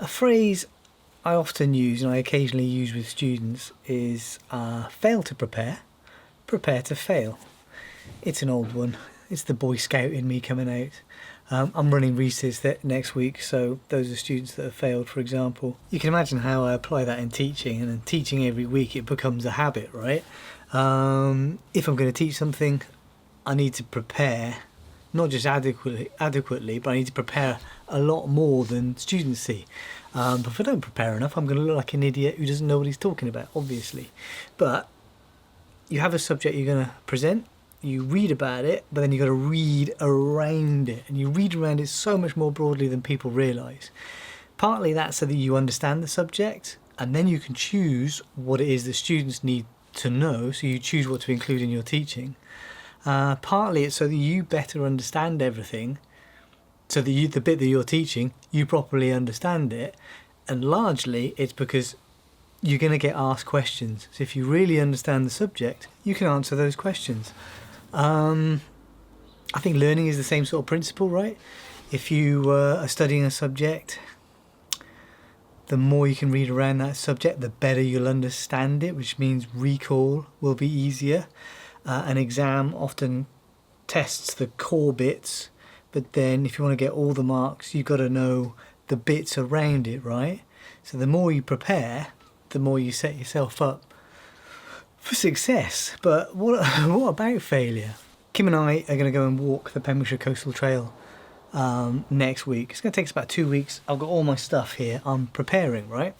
A phrase I often use and I occasionally use with students is fail to prepare, prepare to fail. It's an old one. It's the Boy Scout in me coming out. I'm running recess next week, so those are students that have failed, for example. You can imagine how I apply that in teaching, and in teaching every week it becomes a habit, right? If I'm going to teach something, I need to prepare, not just adequately, but I need to prepare a lot more than students see. But if I don't prepare enough, I'm going to look like an idiot who doesn't know what he's talking about, obviously. But you have a subject you're going to present, you read about it, but then you've got to read around it. And you read around it so much more broadly than people realise. Partly that's so that you understand the subject, and then you can choose what it is the students need to know, so you choose what to include in your teaching. Partly it's so that you better understand everything, so that the bit that you're teaching, you properly understand it. And largely it's because you're going to get asked questions. So if you really understand the subject, you can answer those questions. I think learning is the same sort of principle, right? If you are studying a subject, the more you can read around that subject, the better you'll understand it, which means recall will be easier. An exam often tests the core bits, but then if you want to get all the marks, you've got to know the bits around it, right? So the more you prepare, the more you set yourself up for success. But what about failure? Kim and I are going to go and walk the Pembrokeshire Coastal Trail next week. It's going to take us about 2 weeks. I've got all my stuff here. I'm preparing, right?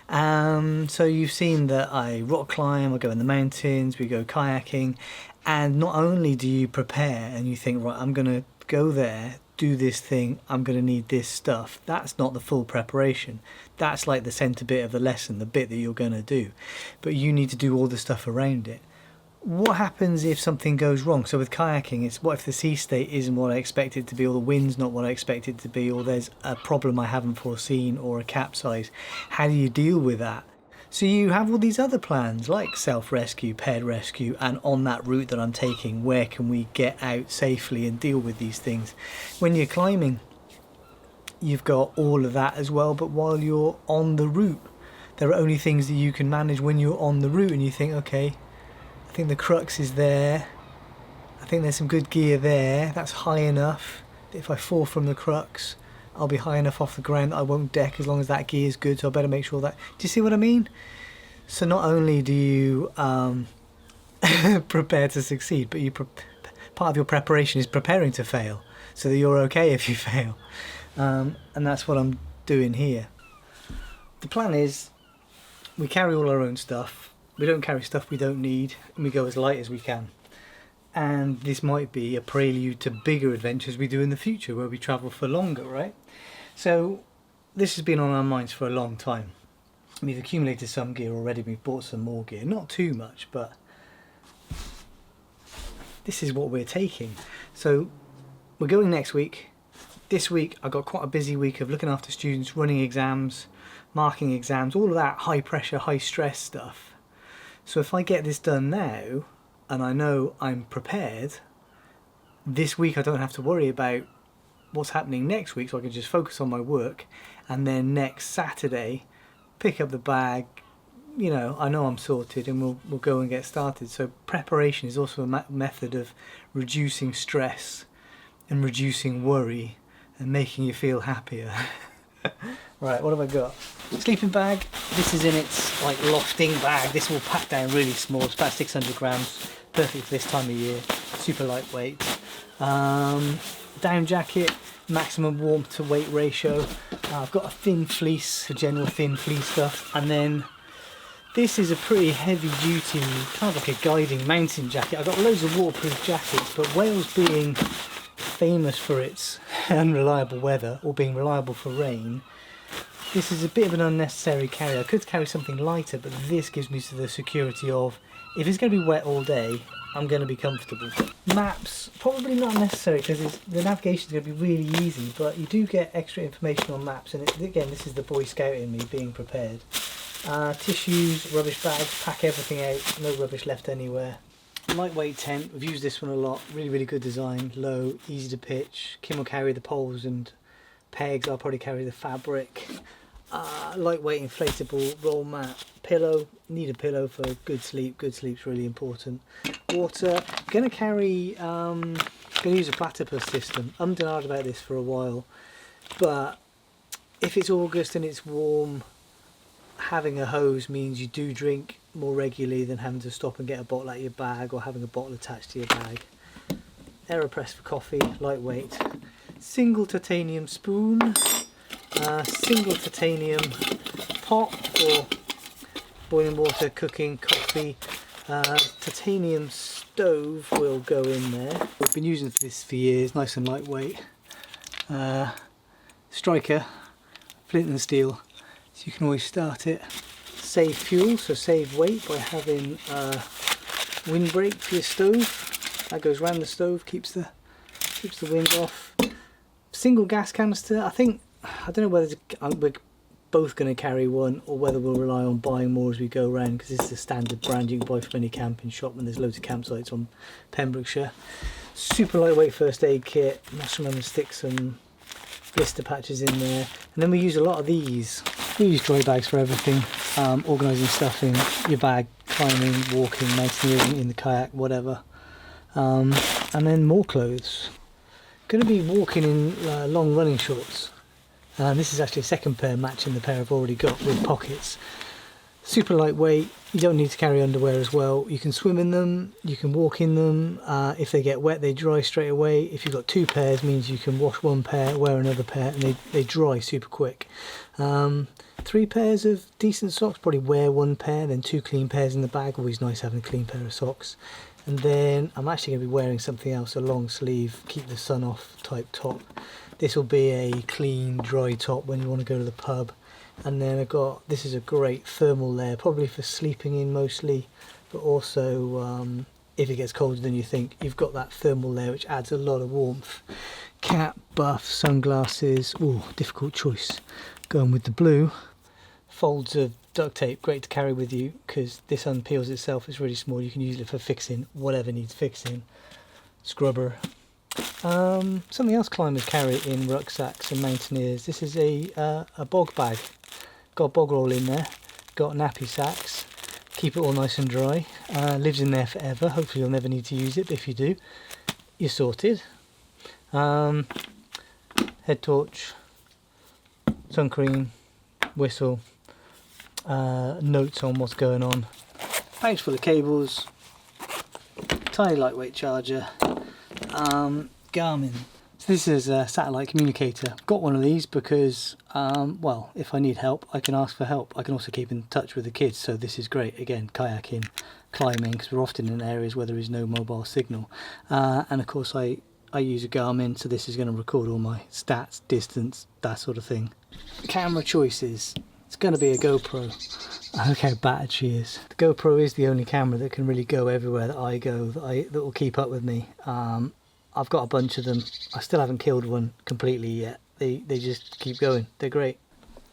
So you've seen that I rock climb, I go in the mountains, we go kayaking, and not only do you prepare and you think, right, I'm going to go there, do this thing, I'm going to need this stuff. That's not the full preparation. That's like the centre bit of the lesson, the bit that you're going to do. But you need to do all the stuff around it. What happens if something goes wrong? So with kayaking, it's what if the sea state isn't what I expect it to be, or the wind's not what I expect it to be, or there's a problem I haven't foreseen, or a capsize. How do you deal with that? So you have all these other plans like self-rescue, paired rescue, and on that route that I'm taking, where can we get out safely and deal with these things? When you're climbing, you've got all of that as well, but while you're on the route, there are only things that you can manage when you're on the route, and you think, okay, I think the crux is there, I think there's some good gear there, that's high enough. If I fall from the crux, I'll be high enough off the ground that I won't deck as long as that gear is good, so I better make sure that... Do you see what I mean? So not only do you prepare to succeed, but part of your preparation is preparing to fail, so that you're okay if you fail. And that's what I'm doing here. The plan is we carry all our own stuff, we don't carry stuff we don't need, and we go as light as we can. And this might be a prelude to bigger adventures we do in the future, where we travel for longer, right? So this has been on our minds for a long time. We've accumulated some gear already, we've bought some more gear, not too much, but this is what we're taking. So we're going next week. This week I've got quite a busy week of looking after students, running exams, marking exams, all of that high pressure, high stress stuff. So if I get this done now, and I know I'm prepared, this week I don't have to worry about what's happening next week, so I can just focus on my work, and then next Saturday pick up the bag, you know I'm sorted, and we'll go and get started. So preparation is also a method of reducing stress and reducing worry and making you feel happier. Right, what have I got? Sleeping bag. This is in its like lofting bag. This will pack down really small. It's about 600 grams. Perfect for this time of year. Super lightweight. Down jacket. Maximum warmth to weight ratio. I've got a thin fleece for general thin fleece stuff. And then this is a pretty heavy duty, kind of like a guiding mountain jacket. I've got loads of waterproof jackets, but Wales being famous for its unreliable weather, or being reliable for rain, this is a bit of an unnecessary carry. I could carry something lighter, but this gives me the security of, if it's going to be wet all day, I'm going to be comfortable. Maps, probably not necessary, because the navigation is going to be really easy, but you do get extra information on maps, and again, this is the Boy Scout in me being prepared. Tissues, rubbish bags, pack everything out, no rubbish left anywhere. Lightweight tent, we've used this one a lot, really good design, low, easy to pitch. Kim will carry the poles and pegs, I'll probably carry the fabric. lightweight inflatable roll mat. Pillow, need a pillow for good sleep. Good sleep's really important. Water, gonna carry, gonna use a platypus system. I'm denied about this for a while, but if it's August and it's warm, having a hose means you do drink more regularly than having to stop and get a bottle out of your bag or having a bottle attached to your bag. AeroPress for coffee, lightweight. Single titanium spoon, single titanium pot for boiling water, cooking, coffee. Titanium stove will go in there. We've been using this for years, nice and lightweight. Striker, flint and steel, so you can always start it. Save fuel, so save weight by having a windbreak for your stove. That goes round the stove, keeps the wind off. Single gas canister. I don't know whether we're both going to carry one or whether we'll rely on buying more as we go around, because this is a standard brand you can buy from any camping shop, and there's loads of campsites on Pembrokeshire. Super lightweight first aid kit. Must remember to stick some blister patches in there, and then we use a lot of these. We use dry bags for everything, organising stuff in your bag, climbing, walking, mountaineering, in the kayak, whatever. And then more clothes. Going to be walking in long running shorts. This is actually a second pair matching the pair I've already got with pockets. Super lightweight, you don't need to carry underwear as well. You can swim in them, you can walk in them. If they get wet, they dry straight away. If you've got two pairs, means you can wash one pair, wear another pair, and they dry super quick. 3 pairs of decent socks, probably wear 1 pair, then 2 clean pairs in the bag. Always nice having a clean pair of socks. And then I'm actually going to be wearing something else, a long sleeve, keep the sun off type top. This will be a clean, dry top when you want to go to the pub. And then I've got, this is a great thermal layer, probably for sleeping in mostly, but also if it gets colder than you think, you've got that thermal layer which adds a lot of warmth. Cap, buff, sunglasses, ooh, difficult choice. Going with the blue. Folds of duct tape, great to carry with you because this unpeels itself, it's really small, you can use it for fixing whatever needs fixing. Scrubber. Something else climbers carry in rucksacks and mountaineers. This is a bog bag. Got bog roll in there, got nappy sacks, keep it all nice and dry. Lives in there forever, hopefully you'll never need to use it, but if you do, you're sorted. Head torch, sun cream, whistle, notes on what's going on, bags full of cables, tiny lightweight charger, Garmin. So this is a satellite communicator. Got one of these because, well, if I need help, I can ask for help. I can also keep in touch with the kids, so this is great. Again, kayaking, climbing, because we're often in areas where there is no mobile signal. And of course I use a Garmin, so this is going to record all my stats, distance, that sort of thing. Camera choices. It's going to be a GoPro. Look how battered she is. The GoPro is the only camera that can really go everywhere that I go, that will keep up with me. I've got a bunch of them. I still haven't killed one completely yet. They just keep going. They're great.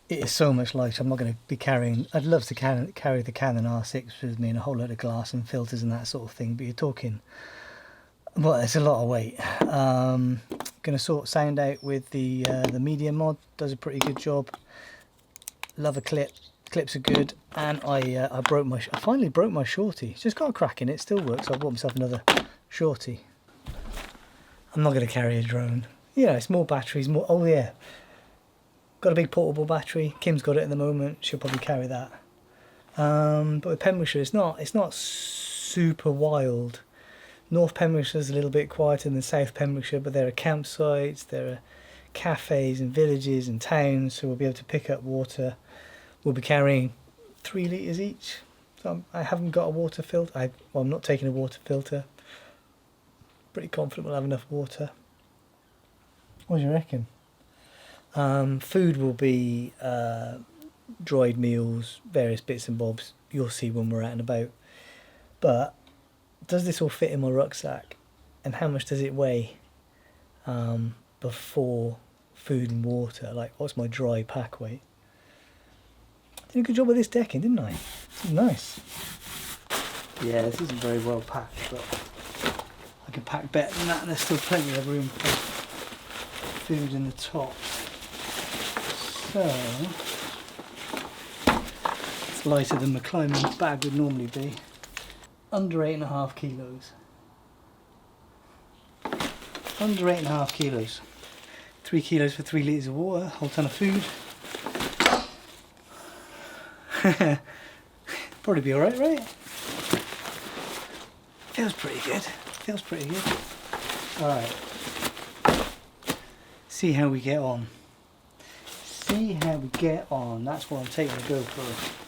It is so much lighter. I'm not going to be carrying... I'd love to carry the Canon R6 with me and a whole load of glass and filters and that sort of thing, but you're talking... Well, it's a lot of weight. Going to sort sound out with the media mod. Does a pretty good job. Love a clip. Clips are good. And I finally broke my shorty. It's just got a crack in it. Still works. So I bought myself another shorty. I'm not going to carry a drone. Yeah, it's more batteries, more... Oh yeah. Got a big portable battery. Kim's got it at the moment. She'll probably carry that. But with Pembrokeshire, it's not super wild. North Pembrokeshire is a little bit quieter than South Pembrokeshire, but there are campsites, there are cafes and villages and towns, so we'll be able to pick up water. We'll be carrying 3 litres each. So I haven't got a water filter. I'm not taking a water filter. Pretty confident we'll have enough water. What do you reckon? Food will be dried meals, various bits and bobs. You'll see when we're out and about. But does this all fit in my rucksack? And how much does it weigh before food and water? Like, what's my dry pack weight? Did a good job with this decking, didn't I? This is nice. Yeah, this isn't very well packed, but I can pack better than that, and there's still plenty of room for food in the top. So, That's lighter than my climbing bag would normally be. Under 8.5 kilos. Under 8.5 kilos. 3 kilos for 3 litres of water, whole ton of food. Probably be alright, right? Feels pretty good. Feels pretty good. Alright. See how we get on. See how we get on. That's what I'm taking the GoPro.